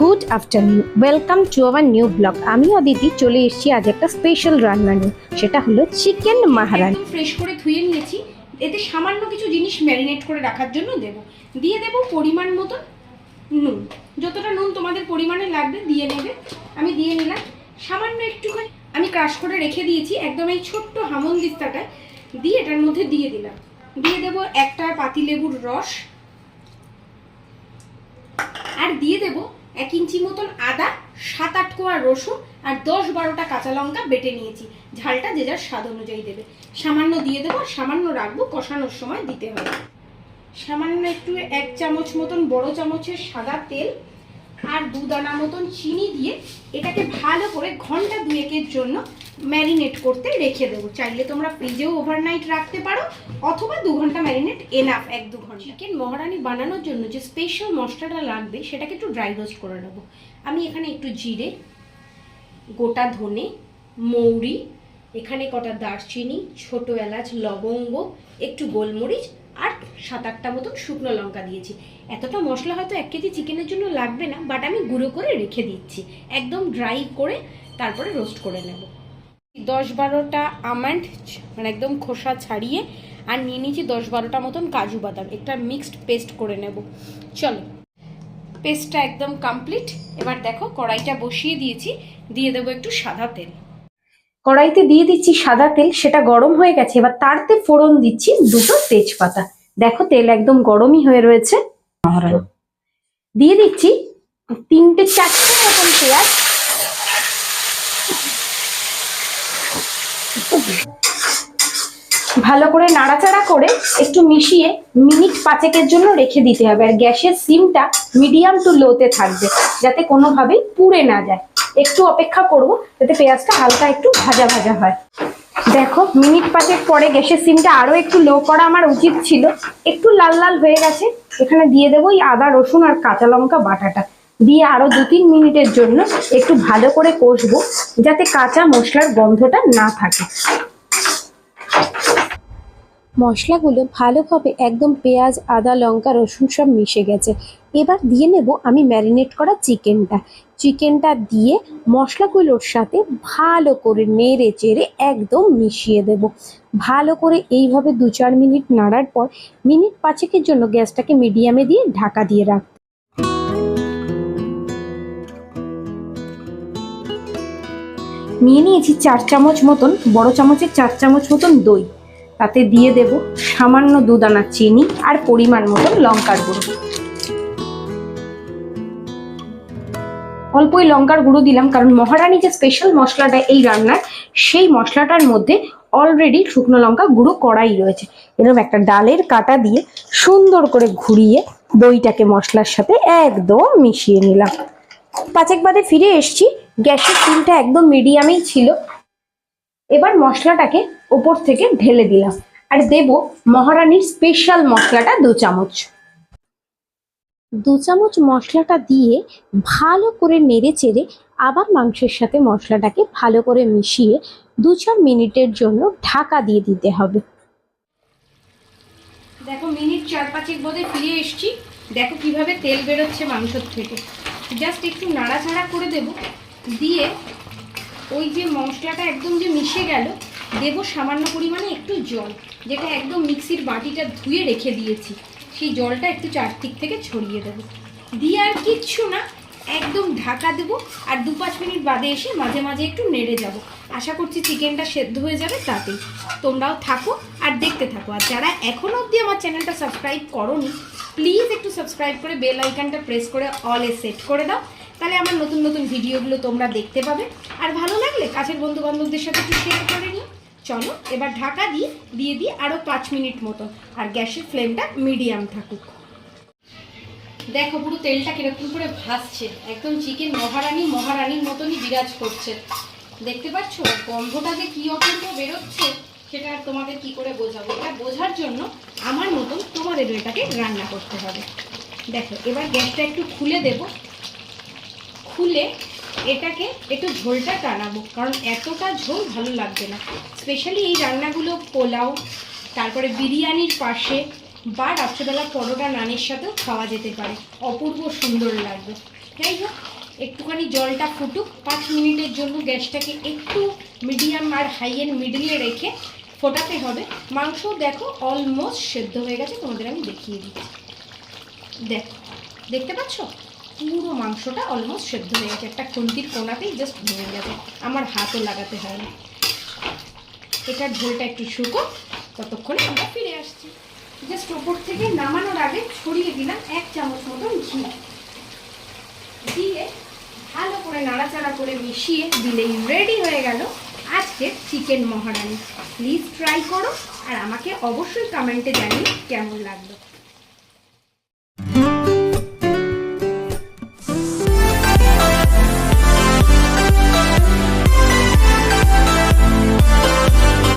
Good afternoon, welcome to our new blog. আমি অদিতি চলে এসেছি আজ একটা স্পেশাল রান্না নিয়ে, সেটা হলো চিকেন মাহারানি। ফ্রেশ করে ধুয়ে নিয়েছি। এতে সামান্য কিছু জিনিস ম্যারিনেট করে রাখার জন্য দিয়ে দেব পরিমাণ মতো নুন। যতটা নুন তোমাদের পরিমাণে লাগবে দিয়ে নেবে। আমি দিয়ে নিলাম সামান্য একটুখানি, আমি ক্রাশ করে রেখে দিয়েছি একদম এই ছোট্ট হামনদিস্তাটায় দিয়ে এটার মধ্যে দিয়ে দিলাম। দিয়ে দেব একটা পাতিলেবুর রস, আর দিয়ে দেব 1 ইঞ্চি মতন আদা, 7-8 কোয়া রসুন আর 10-12টা কাঁচা লঙ্কা বেটে নিয়েছি। ঝালটা যে যার স্বাদ অনুযায়ী দেবে। সামান্য দিয়ে দেবো, সামান্য রাখবো, কষানোর সময় দিতে হবে। সামান্য একটু 1 চামচ মতন বড় চামচের সাদা তেল আর 2 দানা মতন চিনি দিয়ে এটাকে ভালো করে ঘন্টা 2-1-এর জন্য ম্যারিনেট করতে রেখে দেবো। চাইলে তোমরা ফ্রিজেও ওভারনাইট রাখতে পারো অথবা 2 ঘন্টা ম্যারিনেট এনাফ, 1-2 ঘন্টা। চিকেন মহারানি বানানোর জন্য যে স্পেশাল মশলাটা লাগবে সেটাকে একটু ড্রাই রোস্ট করে নেবো। আমি এখানে একটু জিরে, গোটা ধনে, মৌরি, এখানে কটা দারচিনি, ছোট এলাচ, লবঙ্গ, একটু গোলমরিচ আর 7-8টা মতন শুকনো লঙ্কা দিয়েছি। এতটা মশলা হয়তো 1 কেজি চিকেনের জন্য লাগবে না, বাট আমি গুঁড়ো করে রেখে দিচ্ছি একদম ড্রাই করে, তারপরে রোস্ট করে নেব। 10-12টা আমন্ড মানে একদম খোসা ছাড়িয়ে, আর নিয়ে নিয়েছি 10-12টা মতন কাজু বাদাম, একটা মিক্সড পেস্ট করে নেব। চলো, পেস্টটা একদম কমপ্লিট। এবার দেখো কড়াইটা বসিয়ে দিয়েছি, দিয়ে দেবো একটু সাদা তেল। কড়াইতে দিয়ে দিচ্ছি সাদা তেল, সেটা গরম হয়ে গেছে। এবার তারতে ফোড়ন দিচ্ছি 2টো তেজপাতা। দেখো তেল একদম গরমই হয়ে রয়েছে। দিয়ে দিচ্ছি 3-4টে মতন পেঁয়াজ। ভালো করে নাড়াচাড়া করে একটু মিশিয়ে মিনিট 5-এর জন্য রেখে দিতে হবে। আর গ্যাসের সিমটা মিডিয়াম টু লোতে থাকবে, যাতে কোনোভাবেই পুড়ে না যায়। একটু অপেক্ষা করব যাতে পেঁয়াজটা হালকা একটু ভাজা ভাজা হয়। দেখো মিনিট 5 পরে গ্যাসের সিমটা আরো একটু লো করা আমার উচিত ছিল। একটু লাল লাল হয়ে গেছে। এখানে দিয়ে দেবো এই আদা, রসুন আর কাঁচা লঙ্কা বাটাটা, দিয়ে আরো 2-3 মিনিটের জন্য একটু ভালো করে কষবো, যাতে কাঁচা মশলার গন্ধটা না থাকে। মশলাগুলো ভালোভাবে একদম পেঁয়াজ, আদা, লঙ্কা, রসুন সব মিশে গেছে। এবার দিয়ে নেব আমি ম্যারিনেট করা চিকেনটা দিয়ে মশলাগুলোর সাথে ভালো করে নেড়ে চেড়ে একদম মিশিয়ে দেব। ভালো করে এইভাবে 2-4 মিনিট নাড়ার পর মিনিট 5-এর জন্য গ্যাসটাকে মিডিয়ামে দিয়ে ঢাকা দিয়ে রাখ। নিয়ে নিয়েছি 4 চামচ মতন, বড় চামচের 4 চামচ মতন দই। তাতে দিয়ে দেব সামান্য 2 দানা চিনি আর পরিমাণ মতন লঙ্কার গুঁড়ো। অল্পই লঙ্কার গুঁড়ো দিলাম, কারণ মহারানি যে স্পেশাল মশলাটা এই রান্নার, সেই মশলাটার মধ্যে অলরেডি শুকনো লঙ্কা গুঁড়ো করাই রয়েছে। এরকম একটা ডালের কাঁটা দিয়ে সুন্দর করে ঘুরিয়ে দইটাকে মশলার সাথে একদম মিশিয়ে নিলাম। 5 বাদে ফিরে এসছি। গ্যাসের ফ্লেমটা একদম মিডিয়ামেই ছিল। এবার মশলাটাকে ওপর থেকে ঢেলে দিলাম, আর দেব মহারানির স্পেশাল মশলাটা 2 চামচ। 2 চামচ মশলাটা দিয়ে ভালো করে নেড়ে চেড়ে আবার মাংসের সাথে মশলাটাকে ভালো করে মিশিয়ে 2-4 মিনিটের জন্য ঢাকা দিয়ে দিতে হবে। দেখো মিনিট 4-5 বোধে ফিরে এসছি। দেখো কিভাবে তেল বেরোচ্ছে মাংসর থেকে। জাস্ট একটু নাড়াচাড়া করে দেব, দিয়ে ওই যে মশলাটা একদম যে মিশে গেল, দেব সামান্য পরিমাণে একটু জল, যেটা একদম মিক্সির বাটিটা ধুয়ে রেখে দিয়েছি। সেই জলটা একটু চারদিক থেকে ছড়িয়ে দেব, দিয়ে আর কিচ্ছু না, একদম ঢাকা দেবো। আর 2-5 মিনিট বাদে এসে মাঝে মাঝে একটু নেড়ে যাব। আশা করছি চিকেনটা সেদ্ধ হয়ে যাবে তাতেই। তোমরাও থাকো আর দেখতে থাকো। আর যারা এখনও অবধি আমার চ্যানেলটা সাবস্ক্রাইব করোনি, প্লিজ একটু সাবস্ক্রাইব করে বেল আইকনটা প্রেস করে অলে সেট করে দাও, তাহলে আমার নতুন নতুন ভিডিওগুলো তোমরা দেখতে পাবে। আর ভালো লাগলে কাছের বন্ধু বান্ধবদের সাথে একটু শেয়ার করে নিও। চলো এবার ঢাকা দিয়ে দিই আরও 5 মিনিট মতো, আর গ্যাসের ফ্লেমটা মিডিয়াম থাকুক। দেখো পুরো তেলটা কিরকম করে ভাসছে, একদম চিকেন মহারানির মতনই বিরাজ করছে। দেখতে পাচ্ছ গন্ধটা যে কি অপূর্ব বেরোচ্ছে, সেটা আর তোমাদের কি করে বোঝাবো। এটা বোঝার জন্য আমার মতন তোমাদের এটাকে রান্না করতে হবে। দেখো এবার গ্যাসটা একটু খুলে দেব, খুলে এটাকে একটু ঝোলটা টানাবো, কারণ এতটা ঝোল ভালো লাগবে না। স্পেশালি এই রান্নাগুলো পোলাও, তারপরে বিরিয়ানির পাশে বা রাত্রেবেলা পরোটা নানের সাথেও খাওয়া যেতে পারে, অপূর্ব সুন্দর লাগবে। যাই হোক, একটুখানি জলটা ফুটুক 5 মিনিটের জন্য গ্যাসটাকে একটু মিডিয়াম আর হাইয়ের মিডলে রেখে ফোটাতে হবে। মাংস দেখো অলমোস্ট সেদ্ধ হয়ে গেছে, তোমাদের আমি দেখিয়ে দিচ্ছি। দেখো, দেখতে পাচ্ছ পুরো মাংসটা অলমোস্ট সেদ্ধ হয়ে গেছে, একটা খুন্তির কোনাতেই জাস্ট ভেঙে যাবে, আমার হাতও লাগাতে হয় না। এটার ঝোলটা একটু শুকো, ততক্ষণে আমরা ফিরে আসছি। জাস্ট ওপর থেকে নামানোর আগে ছড়িয়ে দিলাম 1 চামচ মতন ঘি, দিয়ে ভালো করে নাড়াচাড়া করে মিশিয়ে দিলেই রেডি হয়ে গেল আজকের চিকেন মহারানি। প্লিজ ট্রাই করো আর আমাকে অবশ্যই কমেন্টে জানিয়ে কেমন লাগলো।